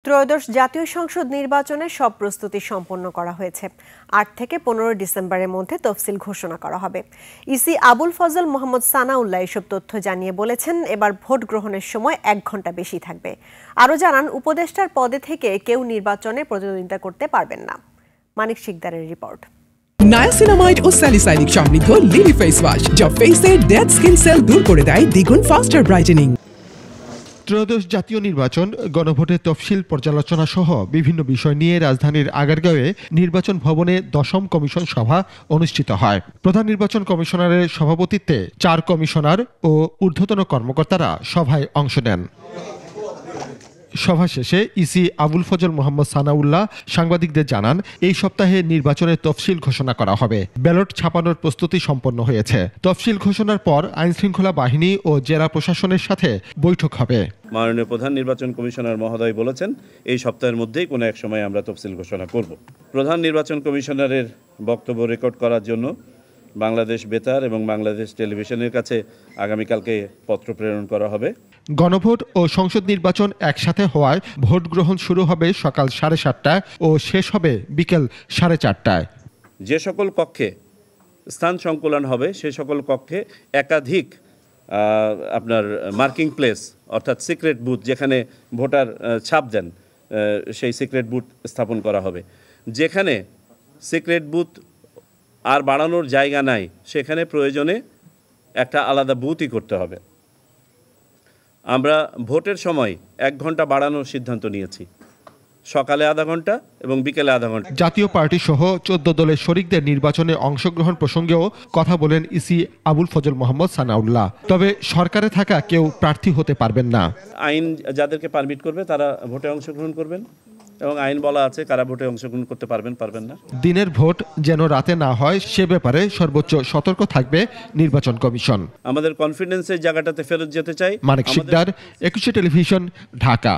ত্রয়োদশ জাতীয় সংসদ নির্বাচনের সব প্রস্তুতি সম্পন্ন করা হয়েছে। ৮ থেকে ১৫ ডিসেম্বরের মধ্যে তফসিল ঘোষণা করা হবে। ইসি আবুল ফজল মোহাম্মদ সানাউল্লাহ এসব তথ্য জানিয়ে বলেছেন, এবার ভোট গ্রহণের সময় ১ ঘন্টা বেশি থাকবে। আরও জানান, উপদেষ্টার পদে থেকে কেউ নির্বাচনে প্রতিদ্বন্দ্বিতা করতে পারবেন না। মানিক শিকদারের রিপোর্ট। নায়াসিনামাইড ও স্যালিসাইলিক সমৃদ্ধ লিলি ফেস ওয়াশ, যা ফেসের ডেড স্কিন সেল দূর করে দেয় দ্বিগুণ ফাস্টার ব্রাইটেনিং। ত্রয়োদশ জাতীয় নির্বাচন, গণভোটের তফসিল পর্যালোচনা সহ বিভিন্ন বিষয় নিয়ে রাজধানীর আগারগাঁওয়ে নির্বাচন ভবনে ১০ম কমিশন সভা অনুষ্ঠিত হয়। প্রধান নির্বাচন কমিশনারের সভাপতিত্বে ৪ কমিশনার ও ঊর্ধ্বতন কর্মকর্তারা সভায় অংশ নেন। সভা শেষে ইসি আবুল ফজল মোহাম্মদ সানাউল্লাহ সাংবাদিকদের জানান, এই সপ্তাহে নির্বাচনের তফসিল ঘোষণা করা হবে। ব্যালট ছাপানোর প্রস্তুতি সম্পন্ন হয়েছে। তফসিল ঘোষণার পর আইনশৃঙ্খলা বাহিনী ও জেলা প্রশাসনের সাথে বৈঠক হবে। মাননীয় প্রধান নির্বাচন কমিশনার মহোদয় বলেছেন, এই সপ্তাহের মধ্যেই কোনো এক সময় আমরা তফসিল ঘোষণা করব। প্রধান নির্বাচন কমিশনারের বক্তব্য রেকর্ড করার জন্য বাংলাদেশ বেতার এবং বাংলাদেশ টেলিভিশনের কাছে আগামীকালকে পত্র প্রেরণ করা হবে। গণভোট ও সংসদ নির্বাচন একসাথে হওয়ায় ভোট গ্রহণ শুরু হবে সকাল 7:30টায় ও শেষ হবে বিকেল 4:30টায়। যে সকল কক্ষে স্থান সংকুলন হবে সে সকল কক্ষে একাধিক আপনার মার্কিং প্লেস অর্থাৎ সিক্রেট বুথ, যেখানে ভোটার ছাপ দেন, সেই সিক্রেট বুথ স্থাপন করা হবে। যেখানে সিক্রেট বুথ আর বাড়ানোর জায়গা নাই, সেখানে প্রয়োজনে একটা আলাদা বুথই করতে হবে। আমরা ভোটের সময় 1 ঘন্টা বাড়ানোর সিদ্ধান্ত নিয়েছি, সকালে আধা ঘন্টা এবং বিকেলে আধা ঘন্টা। জাতীয় পার্টি সহ 14 দলের শরিকদের নির্বাচনে অংশগ্রহণ প্রসঙ্গেও কথা বলেন ইসি আবুল ফজল মোহাম্মদ সানাউল্লাহ। তবে সরকারে থাকা কেউ প্রার্থী হতে পারবেন না। আইন যাদেরকে পারমিট করবে তারা ভোটে অংশগ্রহণ করবেন এবং আইন বলা আছে কারা ভোটে অংশগ্রহণ করতে পারবেন না। দিনের ভোট যেন রাতে না হয় সে ব্যাপারে সর্বোচ্চ সতর্ক থাকবে নির্বাচন কমিশন। আমাদের কনফিডেন্সের জায়গাটাতে ফেরত যেতে চাই। মানিক শিকদার, 21 টেলিভিশন, ঢাকা।